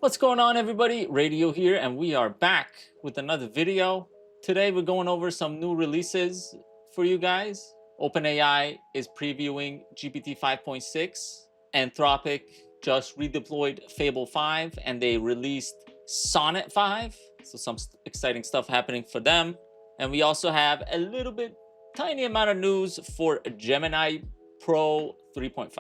What's going on, everybody? Radio here, and we are back with another video. Today we're going over some new releases for you guys. OpenAI is previewing GPT 5.6. Anthropic just redeployed Fable 5 and they released Sonnet 5. So some exciting stuff happening for them. And we also have a little bit tiny amount of news for Gemini Pro 3.5,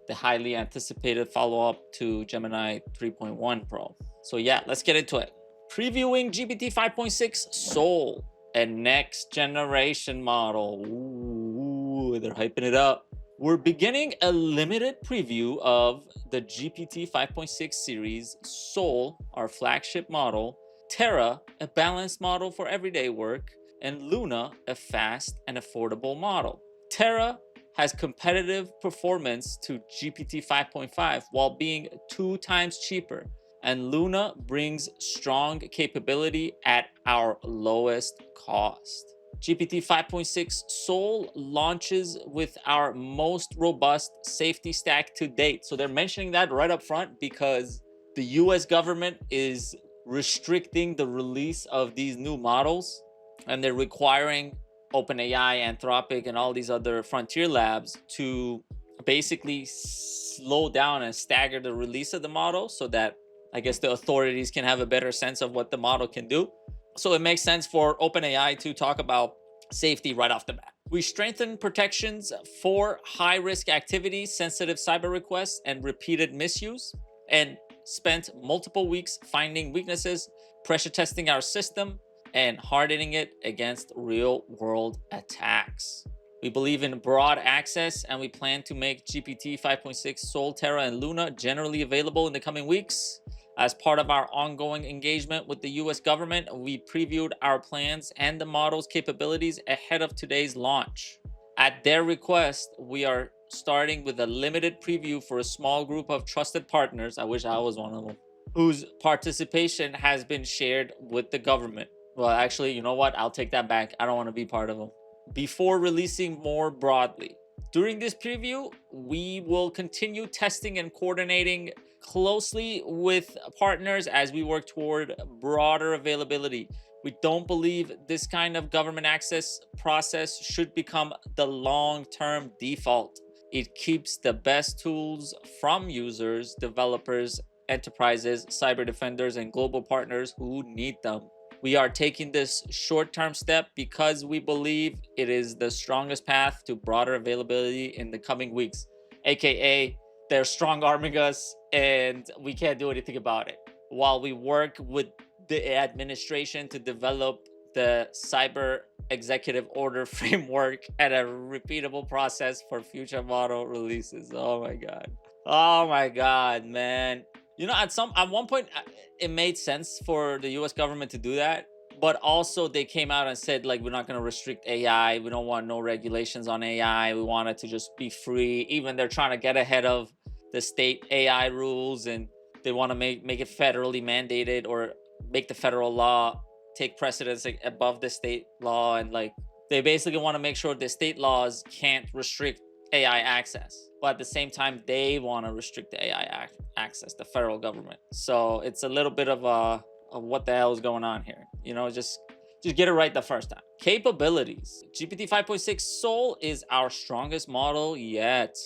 the highly anticipated follow-up to Gemini 3.1 Pro. So yeah, let's get into it. Previewing GPT 5.6 Soul, a next generation model. Ooh, they're hyping it up. We're beginning a limited preview of the GPT 5.6 series, Soul, our flagship model, Terra, a balanced model for everyday work, and Luna, a fast and affordable model. Terra has competitive performance to GPT 5.5 while being 2 times cheaper, and Luna brings strong capability at our lowest cost. GPT 5.6 Soul launches with our most robust safety stack to date. So they're mentioning that right up front because the US government is restricting the release of these new models, and they're requiring OpenAI, Anthropic, and all these other frontier labs to basically slow down and stagger the release of the model so that I guess the authorities can have a better sense of what the model can do. So it makes sense for OpenAI to talk about safety right off the bat. We strengthen protections for high-risk activities, sensitive cyber requests, and repeated misuse, and spent multiple weeks finding weaknesses, pressure testing our system, and hardening it against real-world attacks. We believe in broad access, and we plan to make GPT 5.6 Soul, Terra, and Luna generally available in the coming weeks. As part of our ongoing engagement with the US government, we previewed our plans and the model's capabilities ahead of today's launch. At their request, we are starting with a limited preview for a small group of trusted partners, I wish I was one of them, whose participation has been shared with the government. Well, actually, you know what? I'll take that back. I don't want to be part of them. Before releasing more broadly. During this preview, we will continue testing and coordinating closely with partners as we work toward broader availability. We don't believe this kind of government access process should become the long-term default. It keeps the best tools from users, developers, enterprises, cyber defenders, and global partners who need them. We are taking this short-term step because we believe it is the strongest path to broader availability in the coming weeks, aka they're strong-arming us and we can't do anything about it. While we work with the administration to develop the cyber executive order framework and a repeatable process for future model releases. Oh my god. Oh my god, man. You know, at one point it made sense for the US government to do that, but also they came out and said, like, we're not going to restrict AI. We don't want no regulations on AI. We want it to just be free. Even they're trying to get ahead of the state AI rules, and they want to make it federally mandated or make the federal law take precedence above the state law. And like, they basically want to make sure the state laws can't restrict AI access, but at the same time they want to restrict the AI access, the federal government. So it's a little bit of what the hell is going on here, you know. Just get it right the first time. Capabilities. GPT 5.6 Soul is our strongest model yet.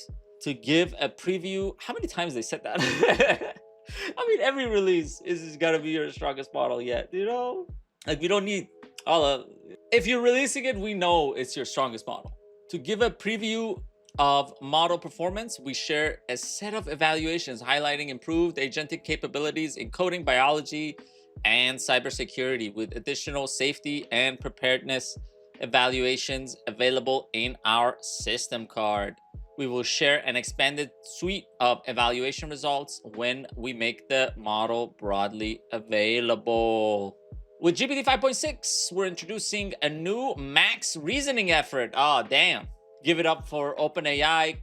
To give a preview, how many times they said that? I mean, every release is gotta be your strongest model yet, you know. Like, we don't need all of, if you're releasing it, we know it's your strongest model. To give a preview of model performance, we share a set of evaluations highlighting improved agentic capabilities in coding, biology, and cybersecurity, with additional safety and preparedness evaluations available in our system card. We will share an expanded suite of evaluation results when we make the model broadly available. With GPT 5.6, we're introducing a new max reasoning effort. Oh, damn. Give it up for OpenAI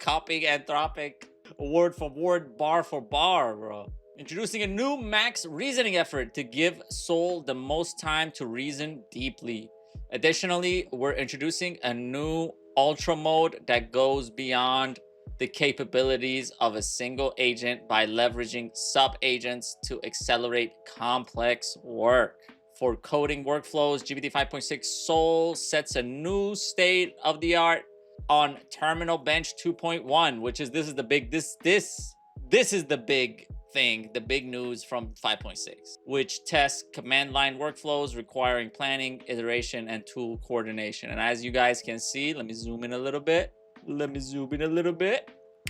copying Anthropic word for word, bar for bar, bro. Introducing a new max reasoning effort to give Soul the most time to reason deeply. Additionally, we're introducing a new ultra mode that goes beyond the capabilities of a single agent by leveraging subagents to accelerate complex work. For coding workflows, GPT 5.6 Soul sets a new state of the art on Terminal Bench 2.1, which is this is the big thing, the big news from 5.6, which tests command line workflows requiring planning, iteration, and tool coordination. And as you guys can see, let me zoom in a little bit.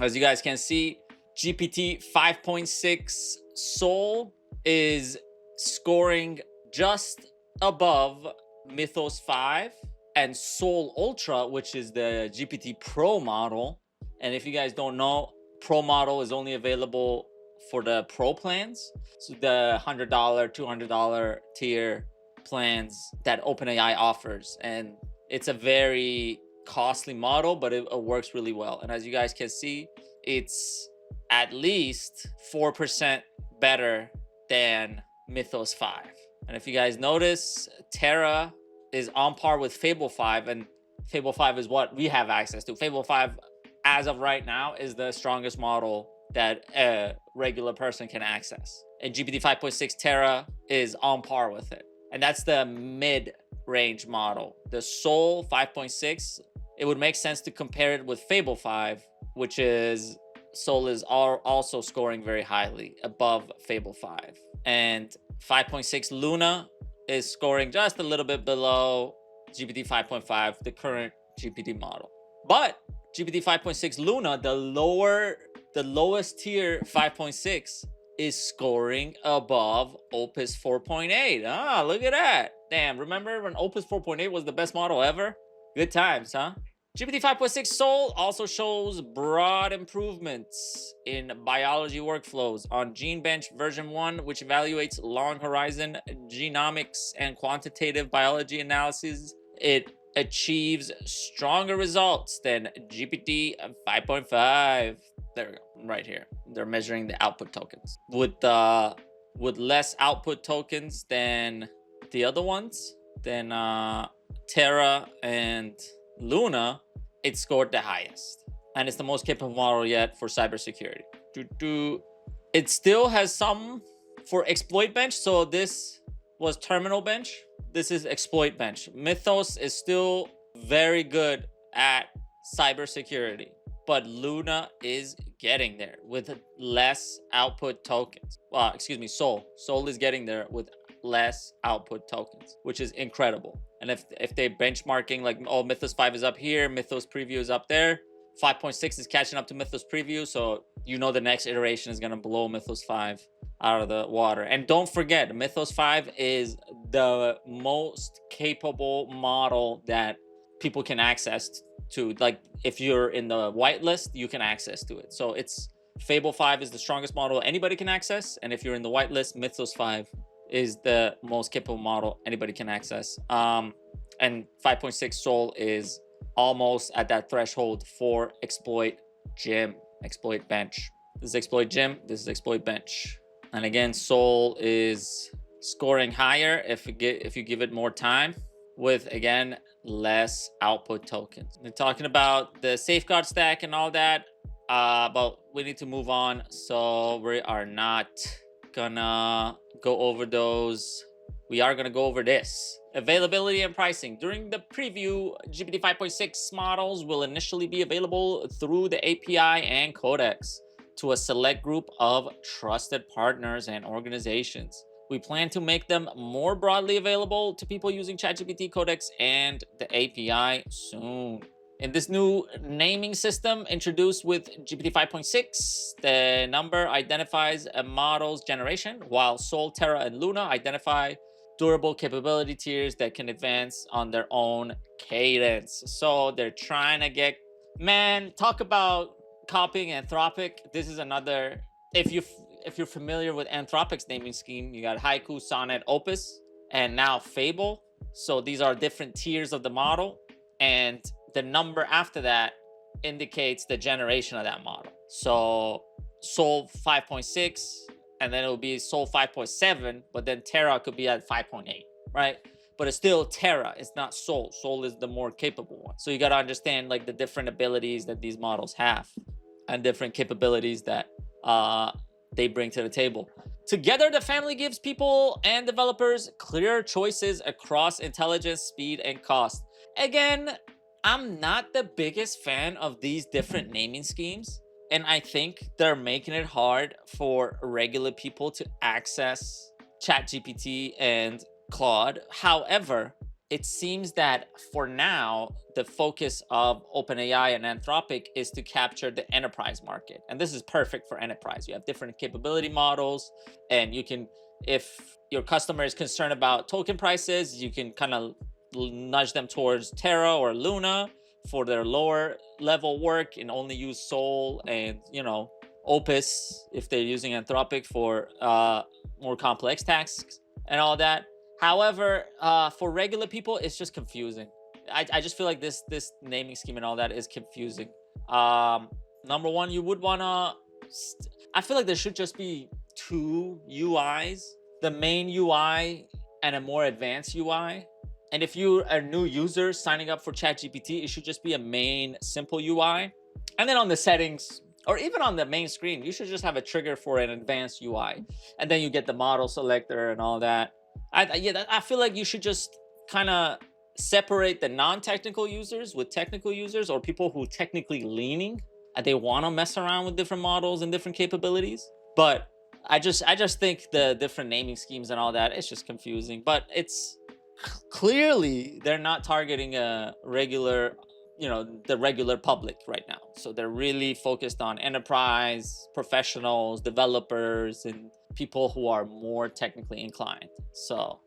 As you guys can see, GPT 5.6 Soul is scoring just above Mythos 5 and Soul Ultra, which is the GPT Pro model. And if you guys don't know, Pro model is only available for the Pro plans, so the $100, $200 tier plans that OpenAI offers. And it's a very costly model, but it works really well. And as you guys can see, it's at least 4% better than Mythos 5. And if you guys notice, Terra is on par with Fable 5, and Fable 5 is what we have access to. Fable 5, as of right now, is the strongest model that a regular person can access. And GPT 5.6 Terra is on par with it. And that's the mid-range model. The Soul 5.6, it would make sense to compare it with Fable 5, which is Soul is also scoring very highly above Fable 5. And 5.6 Luna is scoring just a little bit below GPT 5.5, the current GPT model. But GPT 5.6 Luna, the lowest tier 5.6, is scoring above Opus 4.8. Ah, look at that. Damn, remember when Opus 4.8 was the best model ever? Good times, huh? GPT 5.6 Soul also shows broad improvements in biology workflows on GeneBench version 1, which evaluates long horizon genomics and quantitative biology analysis. It achieves stronger results than GPT 5.5. There we go, right here. They're measuring the output tokens. With less output tokens than the other ones, than Terra and Luna, it scored the highest. And it's the most capable model yet for cybersecurity. It still has some for exploit bench. So this was terminal bench. This is exploit bench. Mythos is still very good at cybersecurity, but Luna is getting there with less output tokens. Well, excuse me, Soul. Soul is getting there with less output tokens, which is incredible. And if they're benchmarking, like, oh, Mythos 5 is up here, Mythos Preview is up there, 5.6 is catching up to Mythos Preview, so you know the next iteration is going to blow Mythos 5 out of the water. And don't forget, Mythos 5 is the most capable model that people can access to. Like, if you're in the whitelist, you can access to it. So it's Fable 5 is the strongest model anybody can access, and if you're in the whitelist, Mythos 5 is the most capable model anybody can access. And 5.6 Soul is almost at that threshold for exploit gym, exploit bench. This is exploit gym, this is exploit bench. And again, Soul is scoring higher if you give it more time, with, again, less output tokens. We're talking about the safeguard stack and all that, but we need to move on, so we are not gonna go over those. We are gonna go over this. Availability and pricing. During the preview, GPT 5.6 models will initially be available through the API and Codex to a select group of trusted partners and organizations. We plan to make them more broadly available to people using ChatGPT, Codex, and the API soon. In this new naming system introduced with GPT 5.6, the number identifies a model's generation, while Soul, Terra, and Luna identify durable capability tiers that can advance on their own cadence. So they're trying to get, man, talk about copying Anthropic. This is another, if you're familiar with Anthropic's naming scheme, you got Haiku, Sonnet, Opus, and now Fable. So these are different tiers of the model, and the number after that indicates the generation of that model. So Soul 5.6, and then it'll be Soul 5.7, but then Terra could be at 5.8, right? But it's still Terra, it's not Soul. Soul is the more capable one. So you got to understand, like, the different abilities that these models have. and different capabilities that they bring to the table. Together, the family gives people and developers clear choices across intelligence, speed, and cost. Again, I'm not the biggest fan of these different naming schemes, and I think they're making it hard for regular people to access ChatGPT and Claude. However, it seems that for now, the focus of OpenAI and Anthropic is to capture the enterprise market. And this is perfect for enterprise. You have different capability models, and you can, if your customer is concerned about token prices, you can kind of nudge them towards Terra or Luna for their lower level work and only use Sol and, Opus if they're using Anthropic for more complex tasks and all that. However, for regular people, it's just confusing. I just feel like this naming scheme and all that is confusing. Number one, you would wanna. I feel like there should just be two UIs: the main UI and a more advanced UI. And if you're a new user signing up for ChatGPT, it should just be a main simple UI. And then on the settings, or even on the main screen, you should just have a trigger for an advanced UI. And then you get the model selector and all that. I feel like you should just kind of separate the non-technical users with technical users, or people who technically leaning and they want to mess around with different models and different capabilities. But I just think the different naming schemes and all that, it's just confusing. But it's clearly they're not targeting a regular, the regular public right now. So they're really focused on enterprise professionals, developers, and people who are more technically inclined. So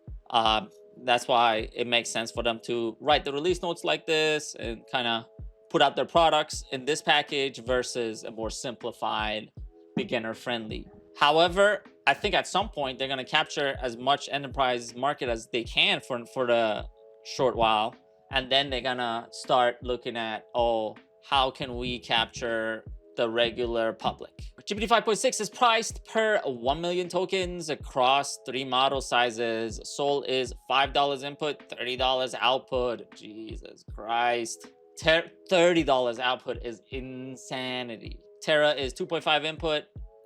that's why it makes sense for them to write the release notes like this and kind of put out their products in this package versus a more simplified, beginner friendly. However, I think at some point they're going to capture as much enterprise market as they can for the short while. And then they're going to start looking at, how can we capture the regular public? GPT 5.6 is priced per 1 million tokens across 3 model sizes. Sol is $5 input, $30 output. Jesus Christ. $30 output is insanity. Terra is 2.5 input,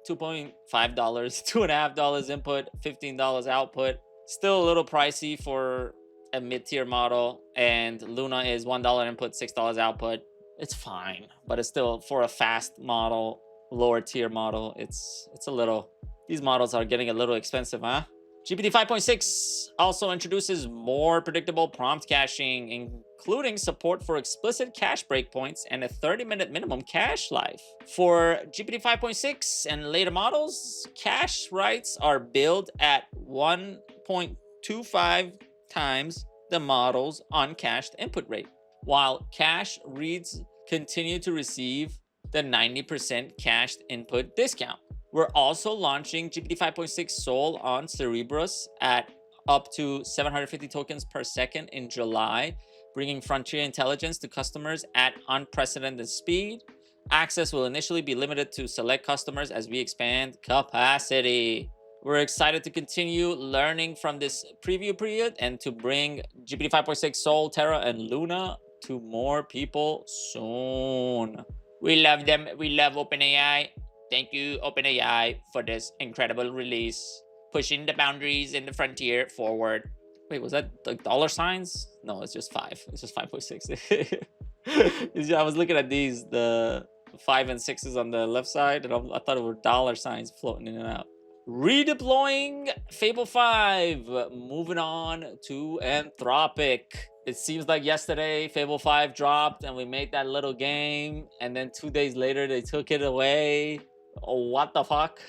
$2.5, $2.5 input, $15 output. Still a little pricey for a mid-tier model. And Luna is $1 input, $6 output. It's fine, but it's still, for a fast model, lower tier model, it's a little, these models are getting a little expensive, huh? GPT 5.6 also introduces more predictable prompt caching, including support for explicit cache breakpoints and a 30-minute minimum cache life. For GPT 5.6 and later models, cache writes are billed at 1.25 times the model's uncached input rate, while cache reads continue to receive the 90% cached input discount. We're also launching GPT 5.6 Sol on Cerebrus at up to 750 tokens per second in July, bringing frontier intelligence to customers at unprecedented speed. Access will initially be limited to select customers as we expand capacity. We're excited to continue learning from this preview period and to bring GPT 5.6 Sol, Terra, and Luna to more people soon. We love them. We love OpenAI. Thank you, OpenAI, for this incredible release, pushing the boundaries in the frontier forward. Wait, was that like dollar signs? No, it's just 5. It's just 5.6. I was looking at these, the 5 and 6s on the left side, and I thought it were dollar signs floating in and out. Redeploying Fable 5. Moving on to Anthropic. It seems like yesterday Fable 5 dropped and we made that little game, and then 2 days later they took it away. Oh, what the fuck?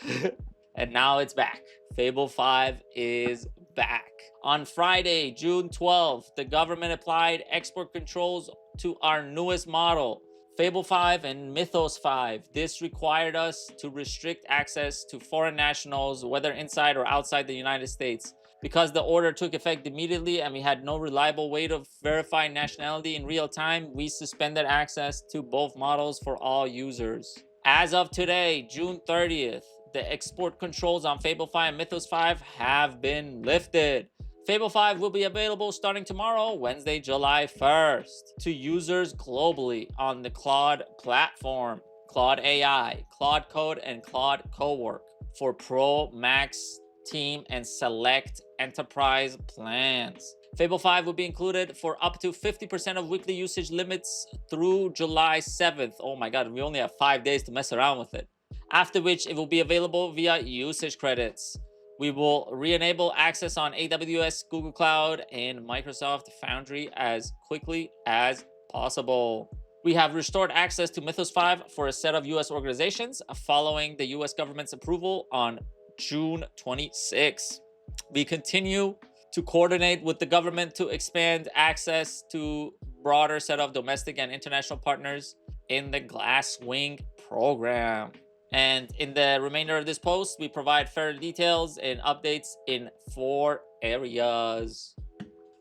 And now it's back. Fable 5 is back. On Friday, June 12th, the government applied export controls to our newest model, Fable 5 and Mythos 5. This required us to restrict access to foreign nationals, whether inside or outside the United States. Because the order took effect immediately and we had no reliable way to verify nationality in real time, we suspended access to both models for all users. As of today, June 30th, the export controls on Fable 5 and Mythos 5 have been lifted. Fable 5 will be available starting tomorrow, Wednesday, July 1st, to users globally on the Claude platform. Claude AI, Claude Code, and Claude Cowork for Pro, Max, Team, and Select enterprise plans. Fable 5 will be included for up to 50% of weekly usage limits through July 7th. Oh my god, we only have 5 days to mess around with it. After which it will be available via usage credits. We will re-enable access on AWS, Google Cloud, and Microsoft Foundry as quickly as possible. We have restored access to Mythos 5 for a set of US organizations following the US government's approval on June 26. We continue to coordinate with the government to expand access to broader set of domestic and international partners in the Glasswing program. And in the remainder of this post, we provide further details and updates in 4 areas.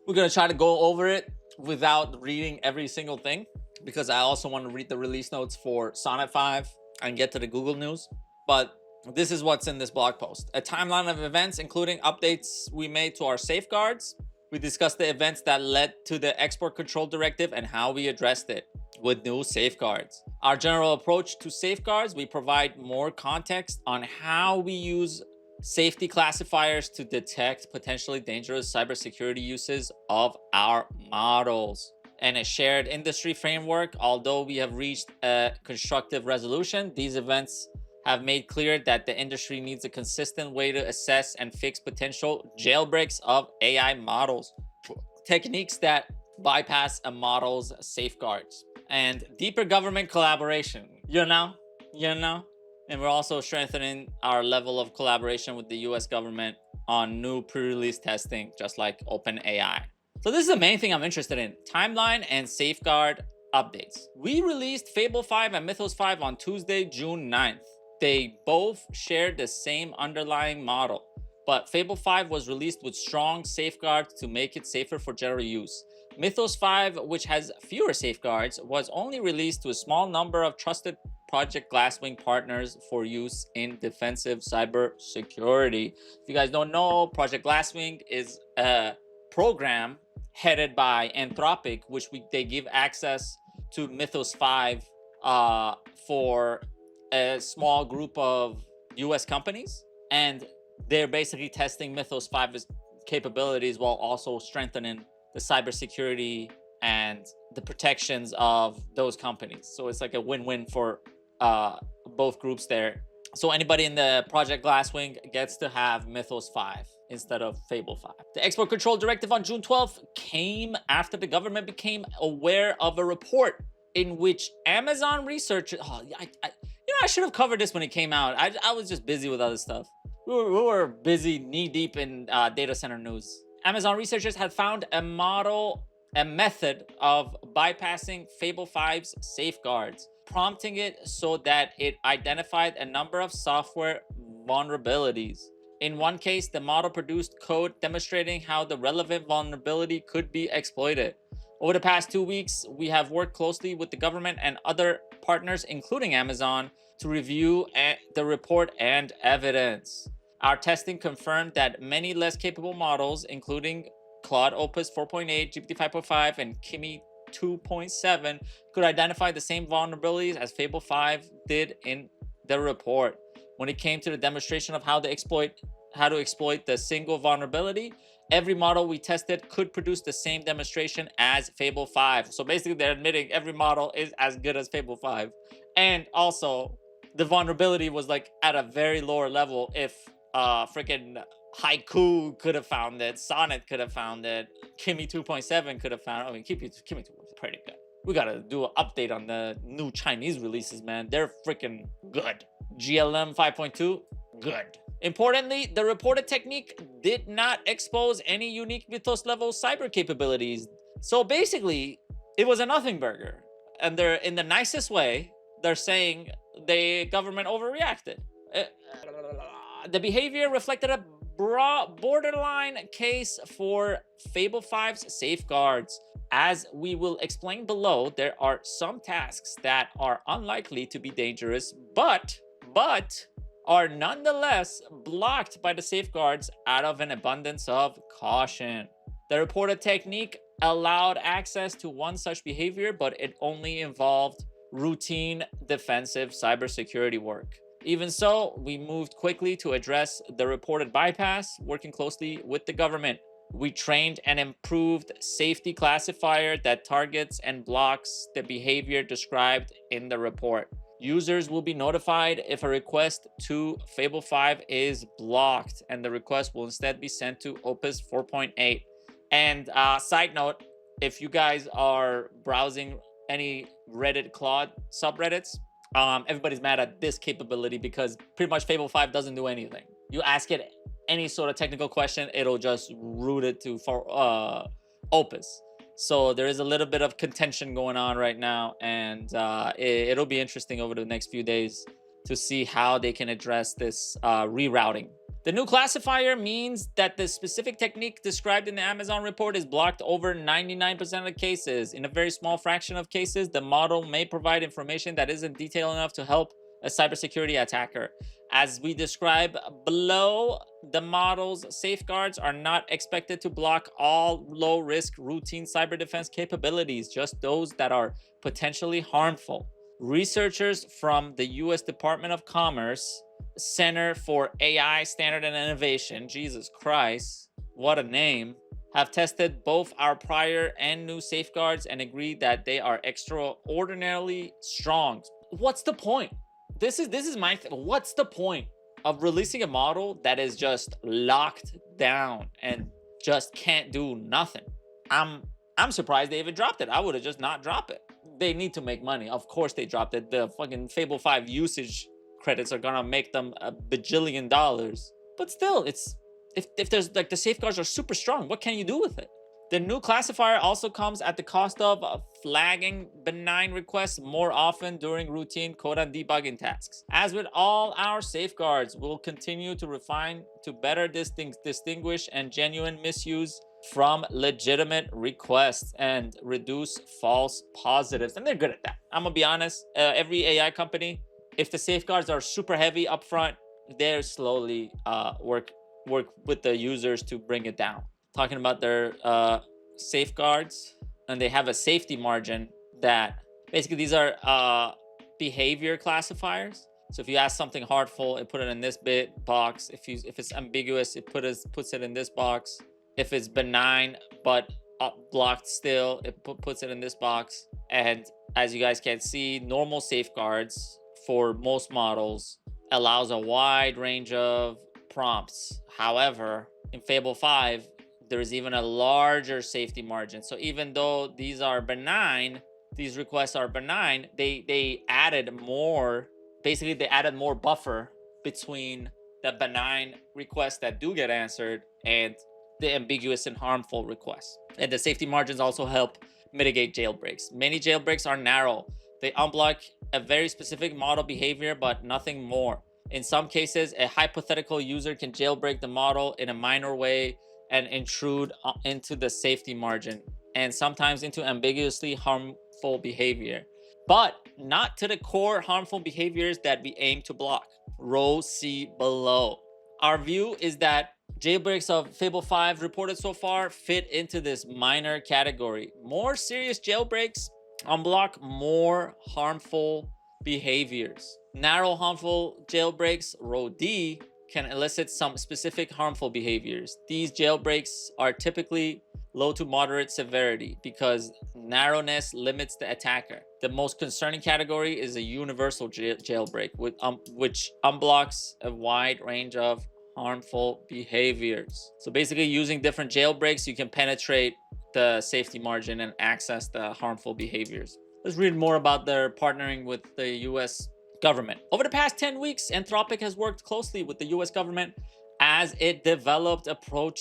We're going to try to go over it without reading every single thing, because I also want to read the release notes for Sonnet 5 and get to the Google news. But this is what's in this blog post. A timeline of events, including updates we made to our safeguards. We discussed the events that led to the Export Control Directive and how we addressed it with new safeguards. Our general approach to safeguards, we provide more context on how we use safety classifiers to detect potentially dangerous cybersecurity uses of our models. And a shared industry framework, although we have reached a constructive resolution, these events have made clear that the industry needs a consistent way to assess and fix potential jailbreaks of AI models, techniques that bypass a model's safeguards, and deeper government collaboration, and we're also strengthening our level of collaboration with the US government on new pre-release testing, just like OpenAI. So this is the main thing I'm interested in: timeline and safeguard updates. We released Fable 5 and Mythos 5 on Tuesday, June 9th. They both shared the same underlying model, but Fable 5 was released with strong safeguards to make it safer for general use. Mythos 5, which has fewer safeguards, was only released to a small number of trusted Project Glasswing partners for use in defensive cybersecurity. If you guys don't know, Project Glasswing is a program headed by Anthropic, which they give access to Mythos 5 for a small group of US companies, and they're basically testing Mythos 5's capabilities while also strengthening the cybersecurity and the protections of those companies. So it's like a win-win for both groups there. So anybody in the Project Glasswing gets to have Mythos 5 instead of Fable 5. The Export Control Directive on June 12th came after the government became aware of a report in which Amazon researchers... I should have covered this when it came out. I was just busy with other stuff. We were busy knee-deep in data center news. Amazon researchers had found a method of bypassing Fable 5's safeguards, prompting it so that it identified a number of software vulnerabilities. In one case, the model produced code demonstrating how the relevant vulnerability could be exploited. Over the past 2 weeks, we have worked closely with the government and other partners, including Amazon, to review the report and evidence. Our testing confirmed that many less capable models, including Claude Opus 4.8, GPT 5.5, and Kimi 2.7, could identify the same vulnerabilities as Fable 5 did in the report. When it came to the demonstration of how to exploit the single vulnerability, every model we tested could produce the same demonstration as Fable 5. So basically, they're admitting every model is as good as Fable 5. And also, the vulnerability was like at a very lower level. If freaking Haiku could have found it, Sonnet could have found it, Kimi 2.7 could have found it. I mean, Kimi 2 was pretty good. We gotta do an update on the new Chinese releases, man. They're freaking good. GLM 5.2, good. Importantly, the reported technique did not expose any unique Mythos level cyber capabilities. So basically, it was a nothing burger. And they're, in the nicest way, they're saying the government overreacted. The behavior reflected a borderline case for Fable 5's safeguards. As we will explain below, there are some tasks that are unlikely to be dangerous, but are nonetheless blocked by the safeguards out of an abundance of caution. The reported technique allowed access to one such behavior, but it only involved routine defensive cybersecurity work. Even so, we moved quickly to address the reported bypass, working closely with the government. We trained an improved safety classifier that targets and blocks the behavior described in the report. Users will be notified if a request to Fable 5 is blocked, and the request will instead be sent to Opus 4.8. And side note, if you guys are browsing any Reddit Claude subreddits, everybody's mad at this capability because pretty much Fable 5 doesn't do anything. You ask it any sort of technical question, it'll just route it to Opus. So there is a little bit of contention going on right now, and it'll be interesting over the next few days to see how they can address this rerouting. The new classifier means that the specific technique described in the Amazon report is blocked over 99% of the cases. In a very small fraction of cases, the model may provide information that isn't detailed enough to help a cybersecurity attacker. As we describe below, the model's safeguards are not expected to block all low-risk routine cyber defense capabilities, just those that are potentially harmful. Researchers from the U.S. Department of Commerce Center for AI Standard and Innovation, Jesus Christ, what a name, have tested both our prior and new safeguards and agreed that they are extraordinarily strong. What's the point? This is my what's the point of releasing a model that is just locked down and just can't do nothing? I'm surprised they even dropped it. I would have just not dropped it. They need to make money. Of course they dropped it. The fucking Fable 5 usage credits are gonna make them $1 bajillion. But still, it's if there's like the safeguards are super strong, what can you do with it? The new classifier also comes at the cost of flagging benign requests more often during routine code and debugging tasks. As with all our safeguards, we'll continue to refine to better distinguish and genuine misuse from legitimate requests and reduce false positives. And they're good at that. I'm gonna be honest, every AI company, if the safeguards are super heavy up front, they're slowly work with the users to bring it down. Talking about their safeguards, and they have a safety margin that basically these are behavior classifiers. So if you ask something harmful, it put it in this box. If it's ambiguous, it puts it in this box. If it's benign but blocked still, it puts it in this box. And as you guys can see, normal safeguards for most models allows a wide range of prompts. However, in Fable 5, there is even a larger safety margin. So even though these are benign, these requests are benign, they added more, basically they added more buffer between the benign requests that do get answered and the ambiguous and harmful requests. And the safety margins also help mitigate jailbreaks. Many jailbreaks are narrow. They unblock a very specific model behavior, but nothing more. In some cases, a hypothetical user can jailbreak the model in a minor way and intrude into the safety margin, and sometimes into ambiguously harmful behavior, but not to the core harmful behaviors that we aim to block. Row C below. Our view is that jailbreaks of Fable 5 reported so far fit into this minor category. More serious jailbreaks unblock more harmful behaviors. Narrow harmful jailbreaks, row D, can elicit some specific harmful behaviors. These jailbreaks are typically low to moderate severity because narrowness limits the attacker. The most concerning category is a universal jailbreak, which unblocks a wide range of harmful behaviors. So basically, using different jailbreaks, you can penetrate the safety margin and access the harmful behaviors. Let's read more about their partnering with the US government. Over the past 10 weeks, Anthropic has worked closely with the US government as it developed approach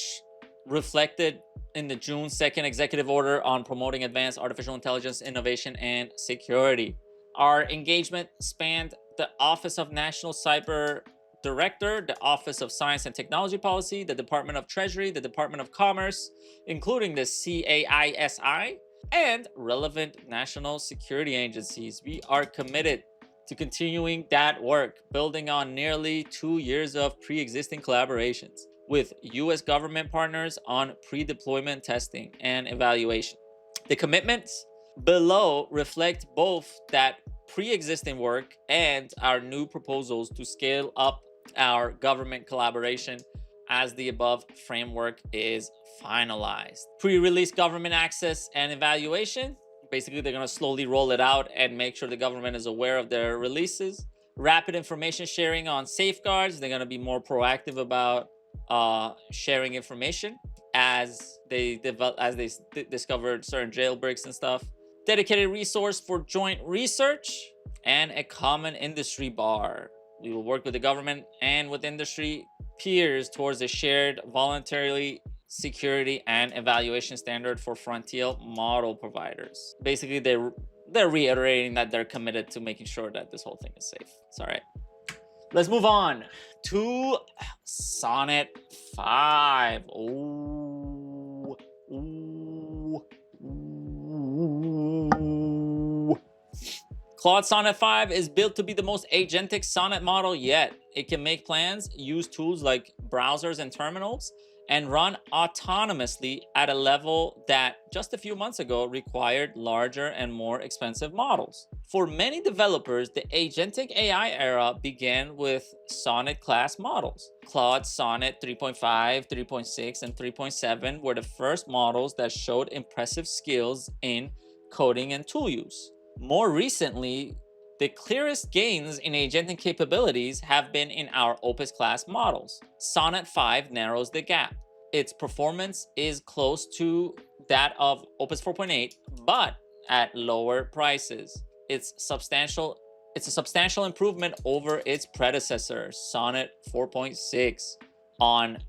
reflected in the June 2nd executive order on promoting advanced artificial intelligence, innovation, and security. Our engagement spanned the Office of National Cyber Director, the Office of Science and Technology Policy, the Department of Treasury, the Department of Commerce, including the CAISI, and relevant national security agencies. We are committed to continuing that work, building on nearly 2 years of pre-existing collaborations with US government partners on pre-deployment testing and evaluation. The commitments below reflect both that pre-existing work and our new proposals to scale up our government collaboration as the above framework is finalized. Pre-release government access and evaluation. Basically, they're going to slowly roll it out and make sure the government is aware of their releases. Rapid information sharing on safeguards. They're going to be more proactive about sharing information as they discovered certain jailbreaks and stuff. Dedicated resource for joint research and a common industry bar. We will work with the government and with industry peers towards a shared voluntarily security and evaluation standard for frontier model providers. Basically, they're reiterating that they're committed to making sure that this whole thing is safe. It's all right. Let's move on to Sonnet 5. Ooh. Claude Sonnet 5 is built to be the most agentic sonnet model yet. It can make plans, use tools like browsers and terminals, and run autonomously at a level that just a few months ago required larger and more expensive models. For many developers, the agentic AI era began with Sonnet class models. Claude Sonnet 3.5, 3.6, and 3.7 were the first models that showed impressive skills in coding and tool use. More recently, the clearest gains in agentic capabilities have been in our Opus class models. Sonnet 5 narrows the gap. Its performance is close to that of Opus 4.8, but at lower prices. It's a substantial improvement over its predecessor, Sonnet 4.6, on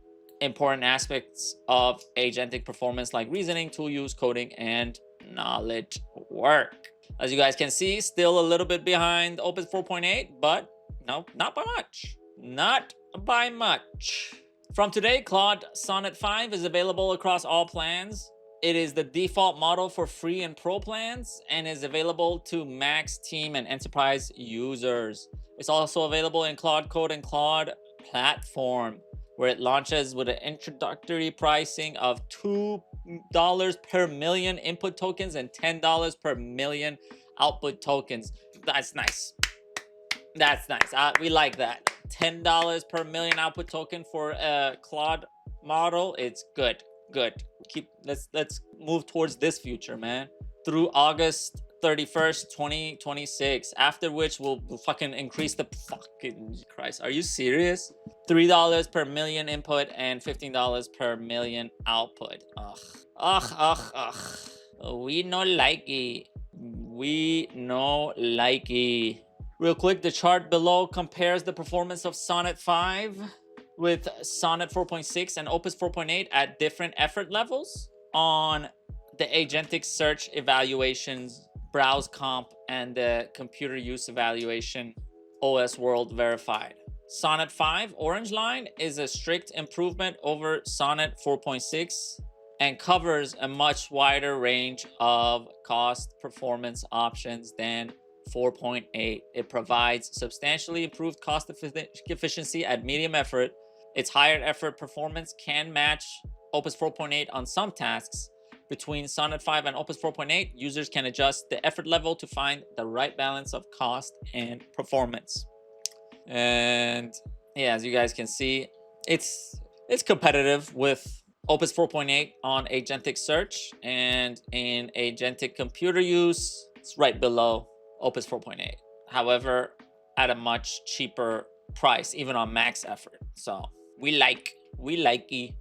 important aspects of agentic performance like reasoning, tool use, coding, and knowledge work. As you guys can see, still a little bit behind Opus 4.8, but no, not by much. Not by much. From today, Claude Sonnet 5 is available across all plans. It is the default model for free and pro plans and is available to Max, Team, and Enterprise users. It's also available in Claude Code and Claude Platform, where it launches with an introductory pricing of $2 per million input tokens and $10 per million output tokens. That's nice. That's nice. We like that. $10 per million output token for a Claude model. It's good. Good. Let's move towards this future, man. Through August 31st, 2026. After which we'll fucking increase the fucking Christ. Are you serious? $3 per million input and $15 per million output. We no like it. We no like it. Real quick, the chart below compares the performance of Sonnet 5 with Sonnet 4.6 and Opus 4.8 at different effort levels on the agentic search evaluations, browse comp, and the computer use evaluation, OS World verified. Sonnet 5 orange line is a strict improvement over Sonnet 4.6 and covers a much wider range of cost performance options than 4.8. It provides substantially improved cost efficiency at medium effort. Its higher effort performance can match Opus 4.8 on some tasks. Between Sonnet 5 and Opus 4.8, users can adjust the effort level to find the right balance of cost and performance. And yeah, as you guys can see, it's competitive with Opus 4.8 on agentic search, and in agentic computer use, it's right below Opus 4.8. However, at a much cheaper price, even on max effort. So we like it.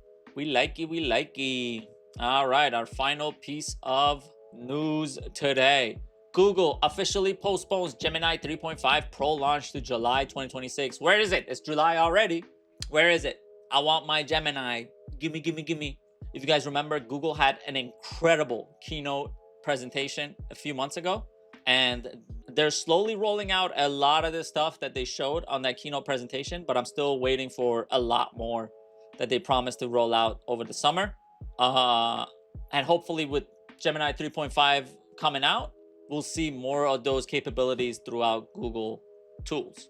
All right, our final piece of news today. Google officially postpones Gemini 3.5 Pro launch to July 2026. Where is it? It's July already. Where is it? I want my Gemini. Gimme. If you guys remember, Google had an incredible keynote presentation a few months ago, and they're slowly rolling out a lot of the stuff that they showed on that keynote presentation, but I'm still waiting for a lot more that they promised to roll out over the summer. And hopefully with Gemini 3.5 coming out, we'll see more of those capabilities throughout Google tools.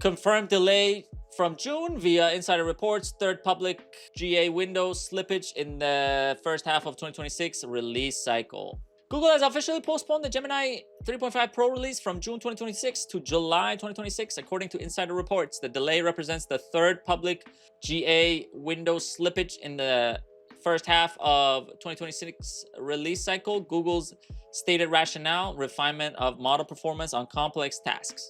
Confirmed delay from June via insider reports, third public GA window slippage in the first half of 2026 release cycle. Google has officially postponed the Gemini 3.5 Pro release from June 2026 to July 2026, according to insider reports. The delay represents the third public GA window slippage in the first half of 2026 release cycle. Google's stated rationale: refinement of model performance on complex tasks.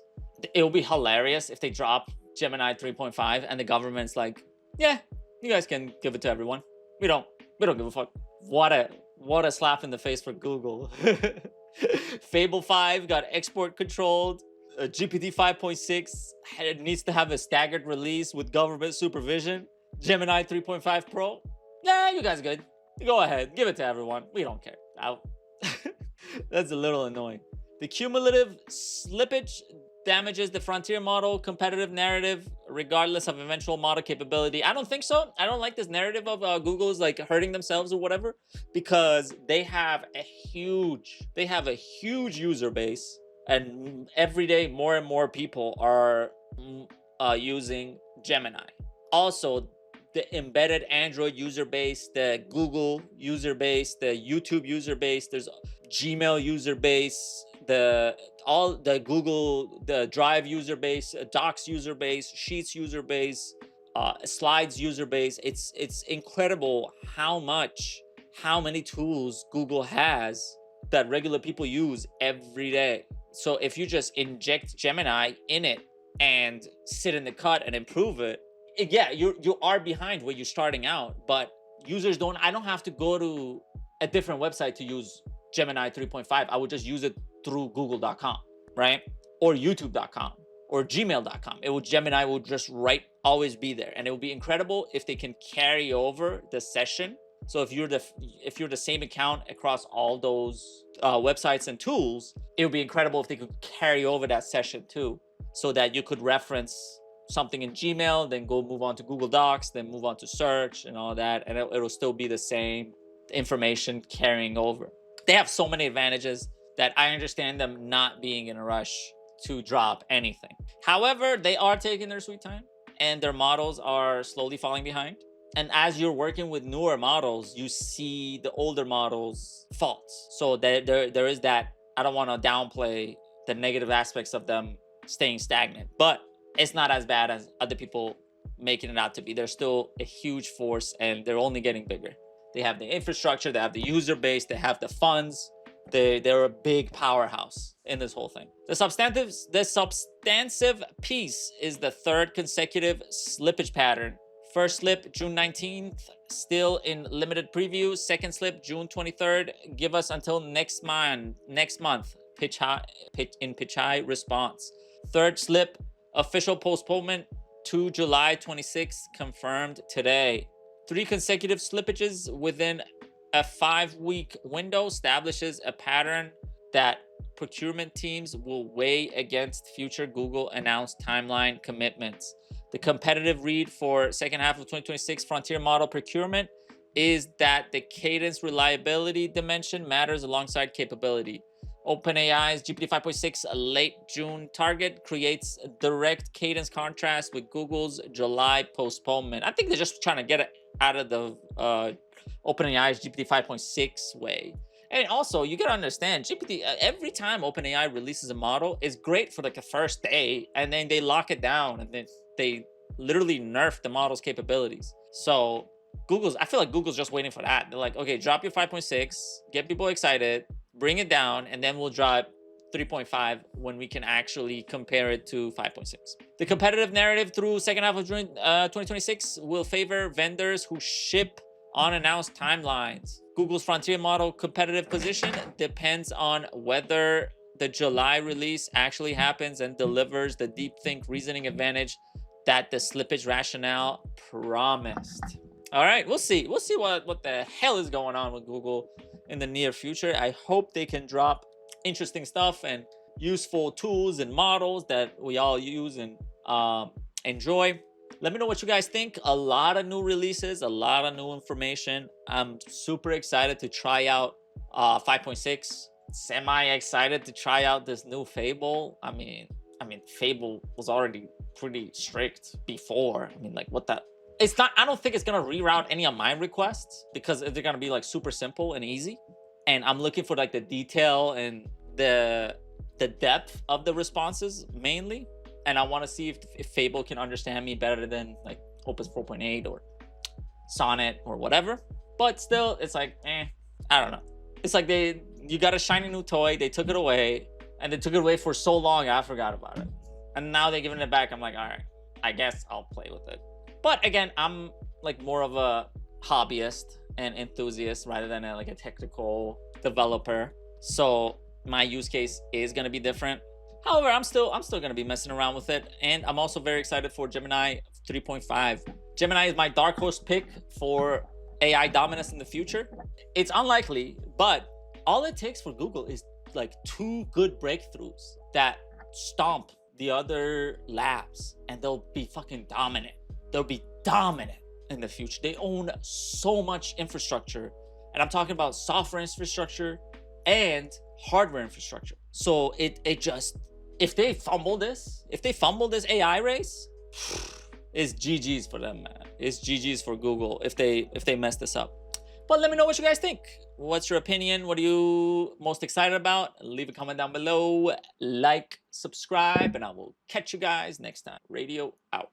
It would be hilarious if they drop Gemini 3.5 and the government's like, yeah, you guys can give it to everyone. We don't give a fuck. What a slap in the face for Google. Fable 5 got export controlled. GPT 5.6 needs to have a staggered release with government supervision. Gemini 3.5 Pro, yeah, you guys good. Go ahead, give it to everyone. We don't care. That's a little annoying. The cumulative slippage damages the frontier model competitive narrative regardless of eventual model capability. I don't think so. I don't like this narrative of Google's like hurting themselves or whatever, because they have a huge user base, and every day more and more people are using Gemini. Also, the embedded Android user base, the Google user base, the YouTube user base, there's Gmail user base, the Google, the Drive user base, Docs user base, Sheets user base, Slides user base. It's incredible how many tools Google has that regular people use every day. So if you just inject Gemini in it and sit in the cut and improve it, yeah, you are behind where you're starting out, but users don't. I don't have to go to a different website to use Gemini 3.5. I would just use it through google.com, right? Or youtube.com or gmail.com. Gemini will just always be there, and it would be incredible if they can carry over the session. So if you're the same account across all those websites and tools, it would be incredible if they could carry over that session too, so that you could reference something in Gmail, then go move on to Google Docs, then move on to search and all that, and it'll still be the same information carrying over. They have so many advantages that I understand them not being in a rush to drop anything. However, they are taking their sweet time, and their models are slowly falling behind. And as you're working with newer models, you see the older models' faults. So there is that. I don't want to downplay the negative aspects of them staying stagnant, but it's not as bad as other people making it out to be. They're still a huge force, and they're only getting bigger. They have the infrastructure, they have the user base, they have the funds. They're a big powerhouse in this whole thing. The substantive piece is the third consecutive slippage pattern. First slip, June 19th, still in limited preview. Second slip, June 23rd. Give us until next month. Pitch high response. Third slip, official postponement to July 26th, confirmed today. 3 consecutive slippages within a 5-week window establishes a pattern that procurement teams will weigh against future Google announced timeline commitments. The competitive read for second half of 2026 frontier model procurement is that the cadence reliability dimension matters alongside capability. OpenAI's GPT 5.6 late June target creates a direct cadence contrast with Google's July postponement. I think they're just trying to get it out of the OpenAI's GPT 5.6 way. And also, you gotta understand, GPT, every time OpenAI releases a model, is great for like the first day, and then they lock it down, and then they literally nerf the model's capabilities. So I feel like Google's just waiting for that. They're like, okay, drop your 5.6, get people excited, bring it down, and then we'll drop 3.5 when we can actually compare it to 5.6. The competitive narrative through second half of June 2026 will favor vendors who ship on announced timelines. Google's frontier model competitive position depends on whether the July release actually happens and delivers the deep think reasoning advantage that the slippage rationale promised. All right, we'll see what the hell is going on with Google in the near future. I hope they can drop interesting stuff and useful tools and models that we all use and enjoy. Let me know what you guys think. A lot of new releases, a lot of new information. I'm super excited to try out 5.6. Semi-excited to try out this new Fable. I mean, Fable was already pretty strict before. I mean, like, what the... It's not... I don't think it's going to reroute any of my requests because they're going to be, like, super simple and easy. and I'm looking for like the detail and the depth of the responses mainly. And I want to see if Fable can understand me better than like Opus 4.8 or Sonnet or whatever. But still, it's like, I don't know. It's like you got a shiny new toy, they took it away, and they took it away for so long, I forgot about it. And now they're giving it back. I'm like, all right, I guess I'll play with it. But again, I'm like more of a hobbyist and enthusiast rather than like a technical developer. So my use case is going to be different. However, I'm still going to be messing around with it. And I'm also very excited for Gemini 3.5. Gemini is my dark horse pick for AI dominance in the future. It's unlikely, but all it takes for Google is like 2 good breakthroughs that stomp the other labs, and they'll be fucking dominant. They'll be dominant in the future. They own so much infrastructure, and I'm talking about software infrastructure and hardware infrastructure. So it just, if they fumble this AI race, it's GG's for them, man. It's GG's for Google if they mess this up. But let me know what you guys think. What's your opinion? What are you most excited about? Leave a comment down below. Like, subscribe, and I will catch you guys next time. Radio out.